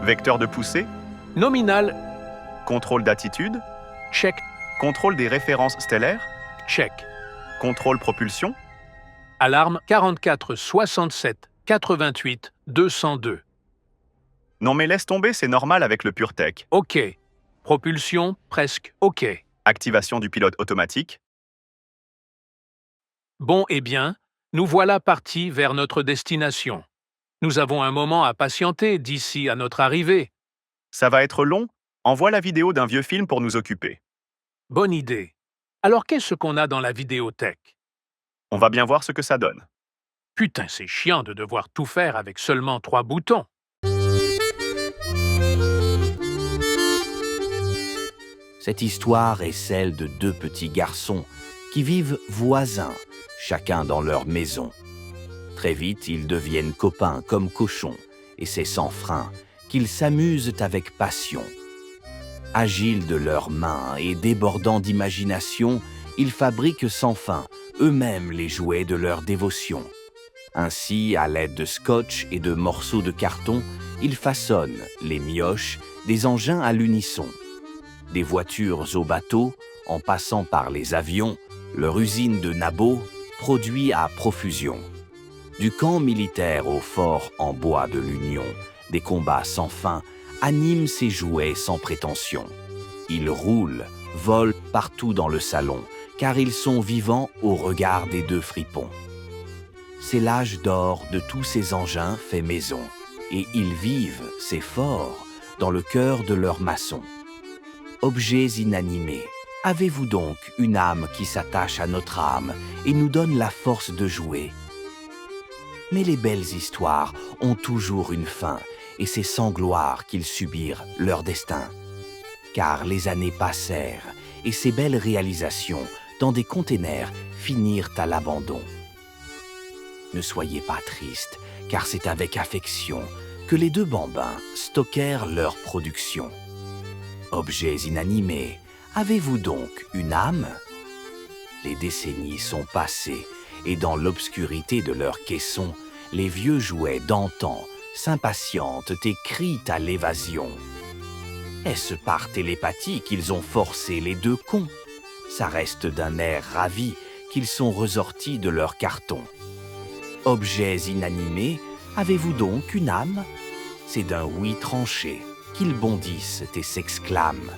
Vecteur de poussée, Nominal, contrôle d'attitude, check, contrôle des références stellaires, check. contrôle propulsion, Alarme 44 67 88 202. non mais laisse tomber, c'est normal avec le PureTech. OK. Propulsion, presque OK. Activation du pilote automatique, Bon et bien, nous voilà partis vers notre destination. Nous avons un moment à patienter d'ici à notre arrivée. ça va être long, envoie la vidéo d'un vieux film pour nous occuper. Bonne idée. Alors qu'est-ce qu'on a dans la vidéothèque? On va bien voir ce que ça donne. Putain, c'est chiant de devoir tout faire avec seulement 3 boutons. Cette histoire est celle de deux petits garçons qui vivent voisins, chacun dans leur maison. Très vite, ils deviennent copains comme cochons, et c'est sans frein qu'ils s'amusent avec passion. Agiles de leurs mains et débordant d'imagination, ils fabriquent sans fin eux-mêmes les jouets de leur dévotion. Ainsi, à l'aide de scotch et de morceaux de carton, ils façonnent, les mioches, des engins à l'unisson. Des voitures aux bateaux, en passant par les avions, leur usine de Nabo produit à profusion. Du camp militaire au fort en bois de l'Union, des combats sans fin animent ces jouets sans prétention. Ils roulent, volent partout dans le salon, car ils sont vivants au regard des deux fripons. C'est l'âge d'or de tous ces engins faits maison, et ils vivent, c'est fort, dans le cœur de leurs maçons. Objets inanimés, avez-vous donc une âme qui s'attache à notre âme et nous donne la force de jouer? Mais les belles histoires ont toujours une fin, et c'est sans gloire qu'ils subirent leur destin. Car les années passèrent, et ces belles réalisations, dans des containers, finirent à l'abandon. Ne soyez pas tristes, car c'est avec affection que les deux bambins stockèrent leur production. Objets inanimés, avez-vous donc une âme? Les décennies sont passées, et dans l'obscurité de leurs caissons, les vieux jouets d'antan s'impatientent et crient à l'évasion. Est-ce par télépathie qu'ils ont forcé les deux cons? Ça reste d'un air ravi qu'ils sont ressortis de leur carton. Objets inanimés, avez-vous donc une âme? C'est d'un oui tranché qu'ils bondissent et s'exclament.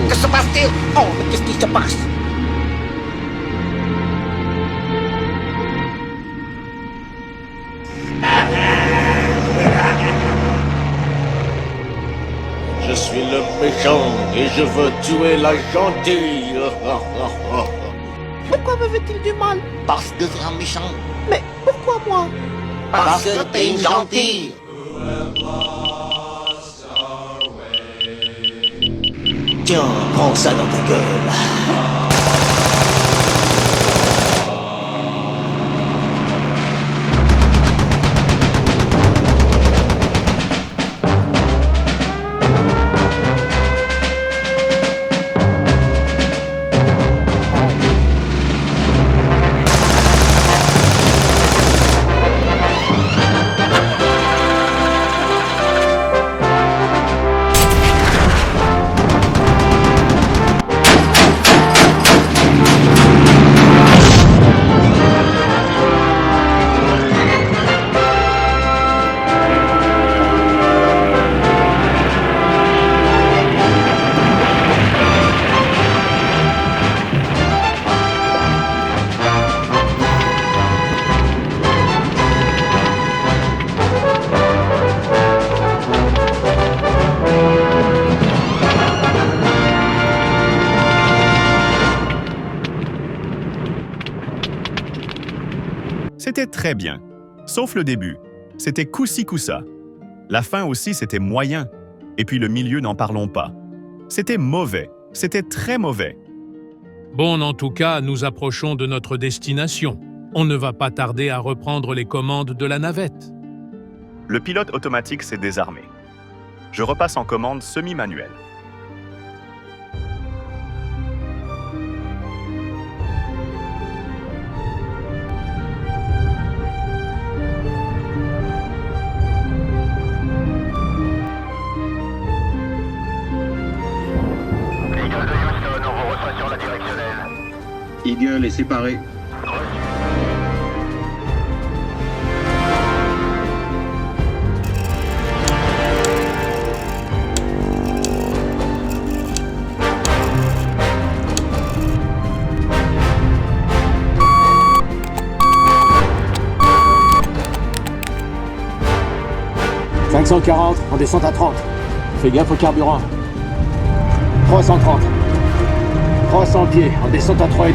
Que se passe-t-il? Oh, mais qu'est-ce qui se passe? Je suis le méchant et je veux tuer la gentille. Pourquoi me fait-il du mal? Parce que c'est un méchant. Mais pourquoi moi? Parce que t'es une gentille. Tiens, prends ça dans ta gueule. C'était très bien, sauf le début. C'était coup-ci coup-ça. La fin aussi, c'était moyen. Et puis le milieu, n'en parlons pas. C'était mauvais, c'était très mauvais. Bon, en tout cas, nous approchons de notre destination. On ne va pas tarder à reprendre les commandes de la navette. Le pilote automatique s'est désarmé. Je repasse en commande semi-manuelle. Eagle est séparé. « 540, en descente à 30. Fais gaffe au carburant. 330. 300 pieds, en descente à 3,5.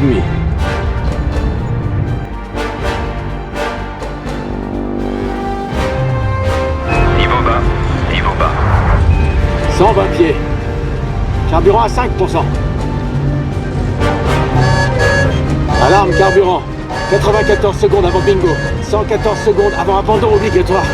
Niveau bas. 120 pieds. Carburant à 5%. Alarme carburant. 94 secondes avant bingo. 114 secondes avant abandon obligatoire.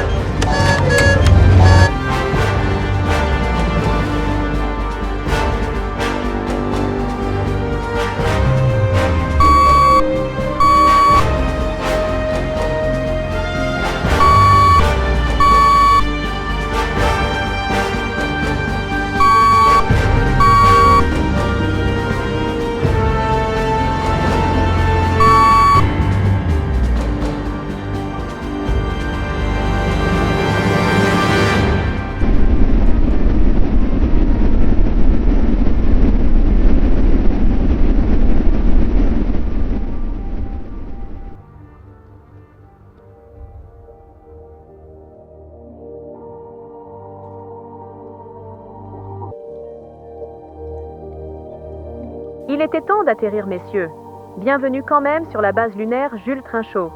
Il était temps d'atterrir, messieurs. Bienvenue quand même sur la base lunaire Jules Trinchot.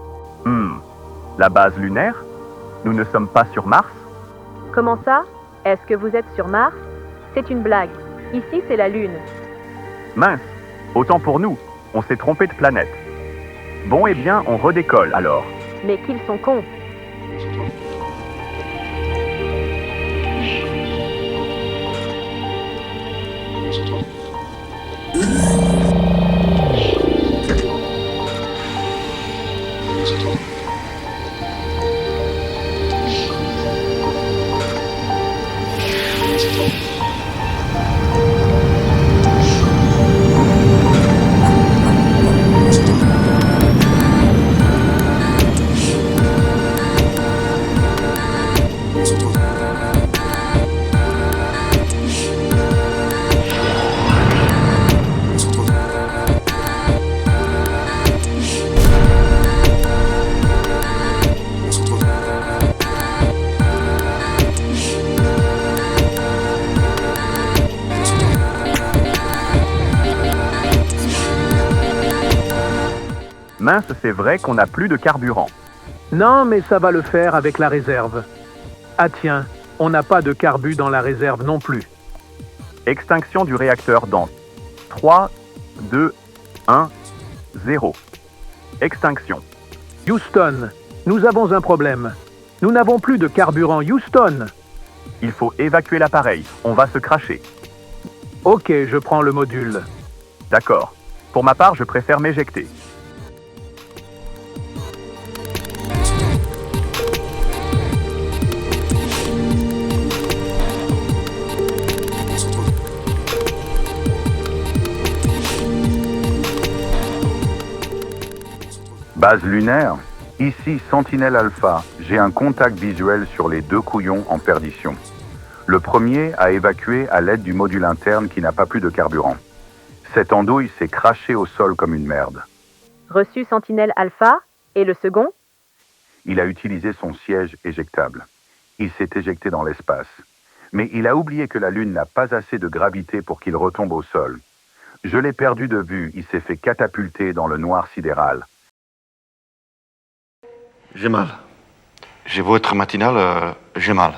La base lunaire? Nous ne sommes pas sur Mars? Comment ça? Est-ce que vous êtes sur Mars? C'est une blague. Ici, c'est la Lune. Mince, autant pour nous, on s'est trompé de planète. Bon, eh bien, on redécolle alors. Mais qu'ils sont cons. Mince, c'est vrai qu'on n'a plus de carburant. Non, mais ça va le faire avec la réserve. Ah tiens, on n'a pas de carbu dans la réserve non plus. Extinction du réacteur dans 3, 2, 1, 0. Extinction. Houston, nous avons un problème. Nous n'avons plus de carburant, Houston. Il faut évacuer l'appareil, on va se cracher. Ok, je prends le module. D'accord. Pour ma part, je préfère m'éjecter. Base lunaire, ici Sentinelle Alpha, j'ai un contact visuel sur les 2 couillons en perdition. Le premier a évacué à l'aide du module interne qui n'a pas plus de carburant. Cette andouille s'est crachée au sol comme une merde. Reçu Sentinelle Alpha. Et le second? Il a utilisé son siège éjectable. Il s'est éjecté dans l'espace. Mais il a oublié que la Lune n'a pas assez de gravité pour qu'il retombe au sol. Je l'ai perdu de vue, il s'est fait catapulter dans le noir sidéral. J'ai mal. J'ai beau être matinal, j'ai mal.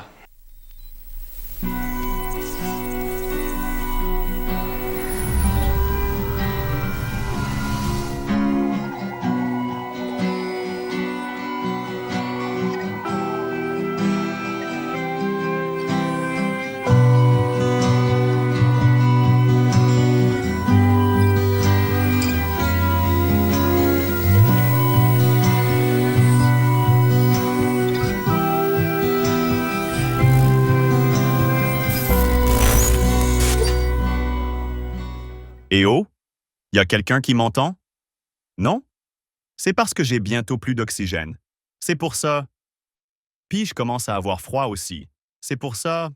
Eh oh? Y a quelqu'un qui m'entend? Non? C'est parce que j'ai bientôt plus d'oxygène. C'est pour ça. Puis je commence à avoir froid aussi. C'est pour ça.